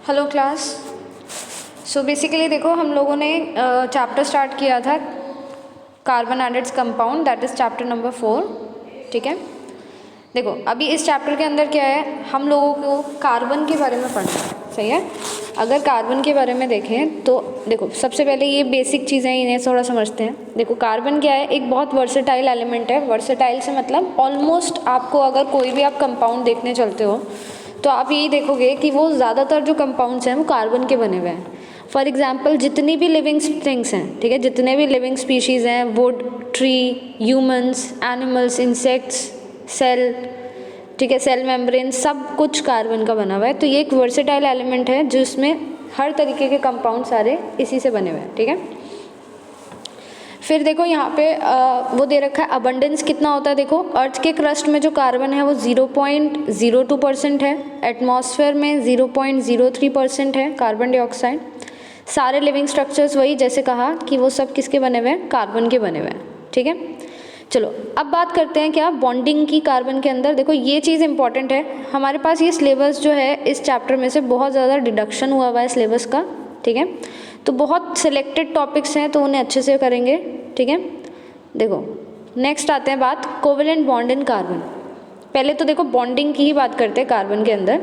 Hello class. So basically देखो हम लोगों ने चैप्टर स्टार्ट किया था carbon and its compound, that is chapter number 4। ठीक है, देखो अभी इस चैप्टर के अंदर क्या है, हम लोगों को कार्बन के बारे में पढ़ना है। सही है, अगर कार्बन के बारे में देखें तो देखो सबसे पहले ये बेसिक चीज़ें इन्हें थोड़ा समझते हैं। देखो कार्बन क्या है, एक बहुत वर्सेटाइल एलिमेंट है। वर्सेटाइल से मतलब ऑलमोस्ट आपको अगर कोई भी आप कंपाउंड देखने चलते हो तो आप यही देखोगे कि वो ज़्यादातर जो कंपाउंड्स हैं वो कार्बन के बने हुए हैं। फॉर एग्जाम्पल जितनी भी लिविंग थिंग्स हैं, ठीक है, जितने भी लिविंग स्पीशीज़ हैं, wood, tree, humans, animals, insects, cell, ठीक है, सेल मेम्ब्रेन, सब कुछ कार्बन का बना हुआ है। तो ये एक वर्सेटाइल एलिमेंट है जिसमें हर तरीके के कंपाउंड सारे इसी से बने हुए हैं। ठीक है, फिर देखो यहाँ पे वो दे रखा है अबंडेंस कितना होता है। देखो अर्थ के क्रस्ट में जो कार्बन है वो 0.02% है, एटमॉस्फेयर में 0.03% है कार्बन डाइऑक्साइड। सारे लिविंग स्ट्रक्चर्स वही जैसे कहा कि वो सब किसके बने हुए हैं, कार्बन के बने हुए हैं। ठीक है, चलो अब बात करते हैं क्या बॉन्डिंग की कार्बन के अंदर। देखो ये चीज़ इंपॉर्टेंट है, हमारे पास ये सिलेबस जो है इस चैप्टर में से बहुत ज़्यादा डिडक्शन हुआ है सिलेबस का। ठीक है, तो बहुत सिलेक्टेड टॉपिक्स हैं तो उन्हें अच्छे से करेंगे। ठीक है, देखो नेक्स्ट आते हैं बात कोवेलेंट बॉन्ड इन कार्बन। पहले तो देखो बॉन्डिंग की ही बात करते हैं कार्बन के अंदर।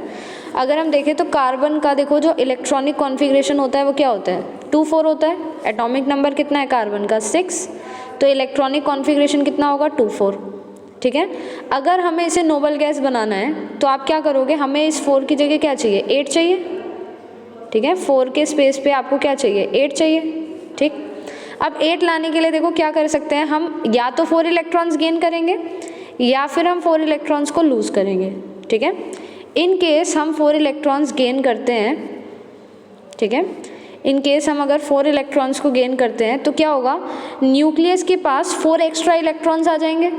अगर हम देखें तो कार्बन का देखो जो इलेक्ट्रॉनिक कॉन्फ़िगरेशन होता है वो क्या होता है, 2,4 होता है। एटॉमिक नंबर कितना है कार्बन का, 6। तो इलेक्ट्रॉनिक कॉन्फ़िगरेशन कितना होगा, 2,4। ठीक है, अगर हमें इसे नोबल गैस बनाना है तो आप क्या करोगे, हमें इस 4 की जगह क्या चाहिए, 8 चाहिए। ठीक है, 4 के स्पेस पे आपको क्या चाहिए, 8 चाहिए। ठीक, अब 8 लाने के लिए देखो क्या कर सकते हैं हम, या तो 4 इलेक्ट्रॉन्स गेन करेंगे या फिर हम 4 इलेक्ट्रॉन्स को लूज़ करेंगे। ठीक है, इन केस हम 4 इलेक्ट्रॉन्स गेन करते हैं, ठीक है, इन केस हम अगर 4 इलेक्ट्रॉन्स को गेन करते हैं तो क्या होगा, न्यूक्लियस के पास 4 एक्स्ट्रा इलेक्ट्रॉन्स आ जाएंगे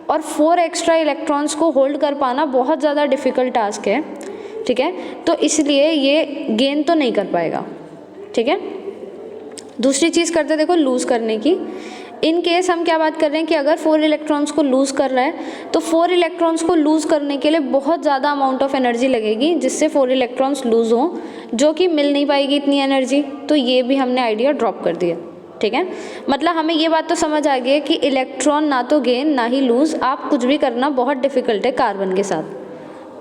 और 4 एक्स्ट्रा इलेक्ट्रॉन्स को होल्ड कर पाना बहुत ज़्यादा डिफ़िकल्ट टास्क है। ठीक है, तो इसलिए ये गेन तो नहीं कर पाएगा। ठीक है, दूसरी चीज़ करते देखो लूज़ करने की। इन केस हम क्या बात कर रहे हैं कि अगर 4 इलेक्ट्रॉन्स को लूज़ कर रहा है तो 4 इलेक्ट्रॉन्स को लूज़ करने के लिए बहुत ज़्यादा अमाउंट ऑफ एनर्जी लगेगी जिससे 4 इलेक्ट्रॉन्स लूज़ हों, जो कि मिल नहीं पाएगी इतनी एनर्जी। तो ये भी हमने आइडिया ड्रॉप कर दिया। ठीक है, मतलब हमें ये बात तो समझ आ गई है कि इलेक्ट्रॉन ना तो गेन ना ही लूज़, आप कुछ भी करना बहुत डिफ़िकल्ट है कार्बन के साथ।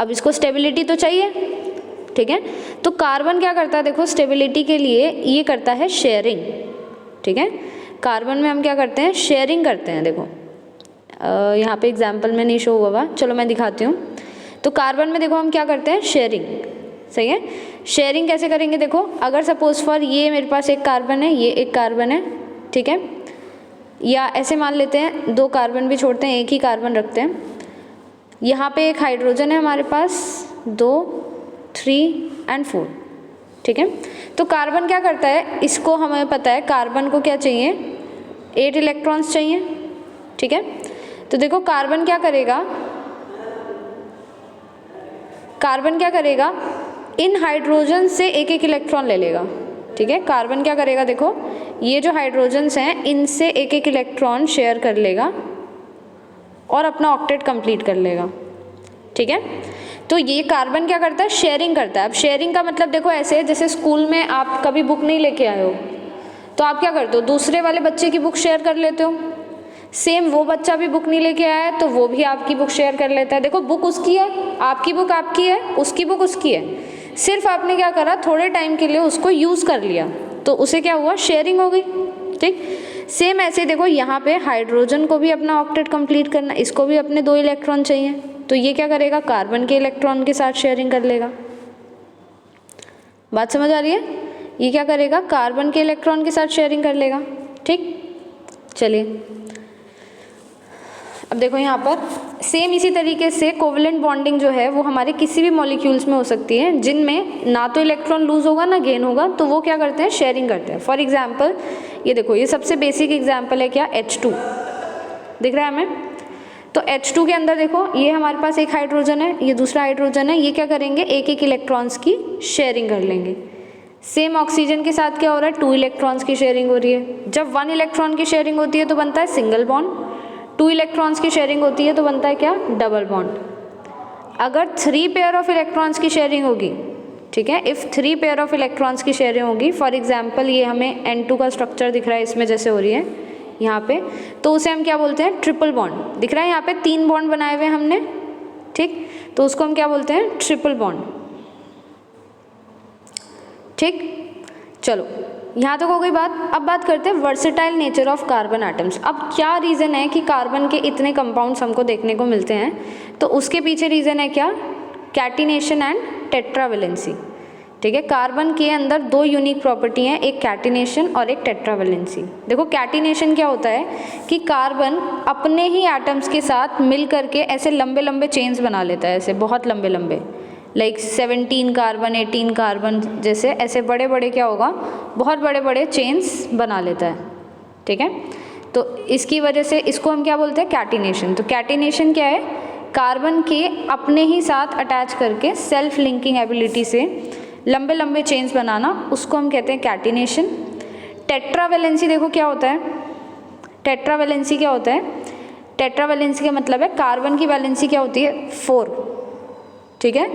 अब इसको स्टेबिलिटी तो चाहिए। ठीक है, तो कार्बन क्या करता है, देखो स्टेबिलिटी के लिए ये करता है शेयरिंग। ठीक है, कार्बन में हम क्या करते हैं, शेयरिंग करते हैं। देखो यहाँ पे एग्जाम्पल में नहीं शो हुआ, चलो मैं दिखाती हूँ। तो कार्बन में देखो हम क्या करते हैं, शेयरिंग। सही है, शेयरिंग कैसे करेंगे, देखो अगर सपोज फॉर ये मेरे पास एक कार्बन है, ये एक कार्बन है, ठीक है, या ऐसे मान लेते हैं 2 कार्बन भी छोड़ते हैं, एक ही कार्बन रखते हैं। यहाँ पे एक हाइड्रोजन है हमारे पास, 2, 3 एंड 4। ठीक है, तो कार्बन क्या करता है, इसको हमें पता है कार्बन को क्या चाहिए, 8 इलेक्ट्रॉन्स चाहिए। ठीक है, तो देखो कार्बन क्या करेगा, कार्बन क्या करेगा, इन हाइड्रोजन से एक एक इलेक्ट्रॉन ले लेगा। ठीक है, कार्बन क्या करेगा, देखो ये जो हाइड्रोजन्स हैं इनसे एक एक इलेक्ट्रॉन शेयर कर लेगा और अपना ऑक्टेट कंप्लीट कर लेगा। ठीक है, तो ये कार्बन क्या करता है, शेयरिंग करता है। अब शेयरिंग का मतलब देखो ऐसे है, जैसे स्कूल में आप कभी बुक नहीं लेके आए हो तो आप क्या करते हो, दूसरे वाले बच्चे की बुक शेयर कर लेते हो। सेम वो बच्चा भी बुक नहीं लेके आया है तो वो भी आपकी बुक शेयर कर लेता है। देखो बुक उसकी है, आपकी बुक आपकी है, उसकी बुक उसकी है, सिर्फ आपने क्या करा, थोड़े टाइम के लिए उसको यूज़ कर लिया तो उसे क्या हुआ, शेयरिंग हो गई। ठीक, सेम ऐसे देखो यहाँ पे हाइड्रोजन को भी अपना ऑक्टेट कंप्लीट करना, इसको भी अपने 2 इलेक्ट्रॉन चाहिए, तो ये क्या करेगा, कार्बन के इलेक्ट्रॉन के साथ शेयरिंग कर लेगा। बात समझ आ रही है, ये क्या करेगा, कार्बन के इलेक्ट्रॉन के साथ शेयरिंग कर लेगा। ठीक, चलिए अब देखो यहाँ पर सेम इसी तरीके से कोवेलेंट बॉन्डिंग जो है वो हमारे किसी भी मॉलिक्यूल्स में हो सकती है जिनमें ना तो इलेक्ट्रॉन लूज होगा ना गेन होगा, तो वो क्या करते हैं, शेयरिंग करते हैं। फॉर एग्जांपल ये देखो, ये सबसे बेसिक एग्जांपल है क्या, H2 दिख रहा है हमें। तो H2 के अंदर देखो ये हमारे पास एक हाइड्रोजन है, ये दूसरा हाइड्रोजन है, ये क्या करेंगे, एक एक इलेक्ट्रॉन्स की शेयरिंग कर लेंगे। सेम ऑक्सीजन के साथ क्या हो रहा है, 2 इलेक्ट्रॉन्स की शेयरिंग हो रही है। जब 1 इलेक्ट्रॉन की शेयरिंग होती है तो बनता है सिंगल बॉन्ड, 2 इलेक्ट्रॉन्स की शेयरिंग होती है तो बनता है क्या, डबल बॉन्ड। अगर 3 पेयर ऑफ इलेक्ट्रॉन्स की शेयरिंग होगी ठीक है। इफ़ 3 पेयर ऑफ इलेक्ट्रॉन्स की शेयरिंग होगी, फॉर एग्जांपल ये हमें N2 का स्ट्रक्चर दिख रहा है इसमें जैसे हो रही है यहाँ पे, तो उसे हम क्या बोलते हैं, ट्रिपल बॉन्ड। दिख रहा है यहाँ पे 3 बॉन्ड बनाए हुए हमने, ठीक, तो उसको हम क्या बोलते हैं, ट्रिपल बॉन्ड। ठीक, चलो यहाँ तक हो गई बात। अब बात करते हैं versatile nature of carbon atoms. अब क्या रीज़न है कि कार्बन के इतने कंपाउंड्स हमको देखने को मिलते हैं, तो उसके पीछे रीज़न है क्या, कैटिनेशन एंड टेट्रावेलेंसी। ठीक है, कार्बन के अंदर 2 यूनिक प्रॉपर्टी हैं, एक कैटिनेशन और एक टेट्रावेलेंसी। देखो कैटिनेशन क्या होता है कि कार्बन अपने ही एटम्स के साथ मिल करके ऐसे लंबे लंबे चेन्स बना लेता है, ऐसे बहुत लंबे लंबे, लाइक 17 कार्बन 18 कार्बन जैसे, ऐसे बड़े बड़े क्या होगा, बहुत बड़े बड़े चेन्स बना लेता है। ठीक है, तो इसकी वजह से इसको हम क्या बोलते हैं, कैटिनेशन। तो कैटिनेशन क्या है, कार्बन के अपने ही साथ अटैच करके सेल्फ लिंकिंग एबिलिटी से लंबे लंबे चेन्स बनाना, उसको हम कहते हैं कैटिनेशन। टेट्रावेलेंसी देखो क्या होता है, टेट्रावेलेंसी क्या होता है, टेट्रावेलेंसी का मतलब है कार्बन की वैलेंसी क्या होती है, 4। ठीक है,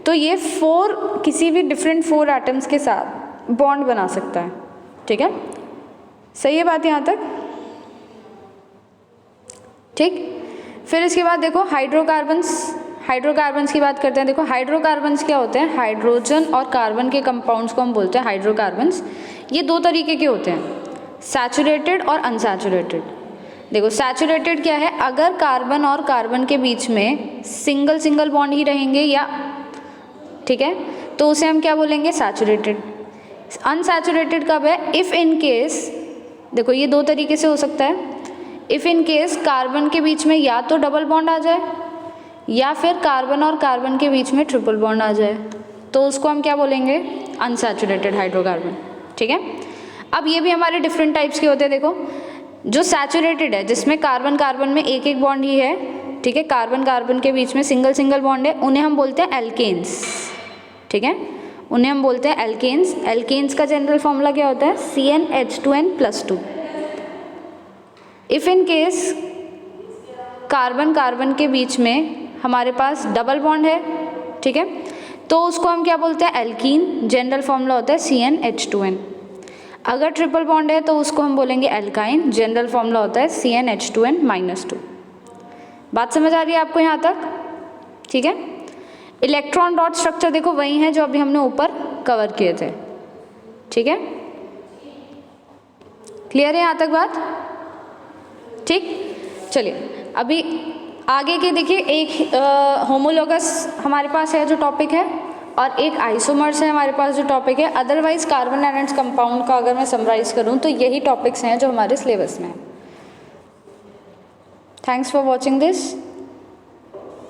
तो ये 4 किसी भी डिफरेंट 4 एटम्स के साथ बॉन्ड बना सकता है। ठीक है, सही है बात यहाँ तक। ठीक, फिर इसके बाद देखो हाइड्रोकार्बन्स, हाइड्रोकार्बन्स की बात करते हैं। देखो हाइड्रोकार्बन्स क्या होते हैं, हाइड्रोजन और कार्बन के कंपाउंड्स को हम बोलते हैं हाइड्रोकार्बन्स। ये 2 तरीके के होते हैं, सैचुरेटेड और अनसैचुरेटेड। देखो सैचुरेटेड क्या है, अगर कार्बन और कार्बन के बीच में सिंगल सिंगल बॉन्ड ही रहेंगे या, ठीक है, तो उसे हम क्या बोलेंगे, सैचुरेटेड। अनसैचुरेटेड कब है, इफ़ इन केस, देखो ये 2 तरीके से हो सकता है, इफ़ इन केस कार्बन के बीच में या तो डबल बॉन्ड आ जाए या फिर कार्बन और कार्बन के बीच में ट्रिपल बॉन्ड आ जाए, तो उसको हम क्या बोलेंगे, अनसैचुरेटेड हाइड्रोकार्बन। ठीक है, अब ये भी हमारे डिफरेंट टाइप्स के होते हैं। देखो जो सैचुरेटेड है, जिसमें कार्बन कार्बन में एक एक बॉन्ड ही है, ठीक है, कार्बन कार्बन के बीच में सिंगल सिंगल बॉन्ड है, उन्हें हम बोलते हैं एल्केन्स। ठीक है, उन्हें हम बोलते हैं एल्केन्स। एल्केन्स का जनरल फॉर्मूला क्या होता है, CnH2n+2। If in case carbon carbon के बीच में हमारे पास डबल बॉन्ड है, ठीक है, तो उसको हम क्या बोलते हैं, एल्कीन। जनरल फॉर्मूला होता है CnH2n। अगर ट्रिपल बॉन्ड है तो उसको हम बोलेंगे एल्काइन। जनरल फॉर्मूला होता है CnH2n-2। बात समझ आ रही है आपको यहाँ तक? ठीक है, इलेक्ट्रॉन डॉट स्ट्रक्चर देखो वही है जो अभी हमने ऊपर कवर किए थे। ठीक है, क्लियर है यहाँ तक बात? ठीक, चलिए अभी आगे के देखिए, एक होमोलोगस हमारे पास है जो टॉपिक है, और एक आइसोमर्स है हमारे पास जो टॉपिक है। अदरवाइज कार्बन एटम्स कंपाउंड का अगर मैं समराइज करूं तो यही टॉपिक्स हैं जो हमारे सिलेबस में है। Thanks for watching this.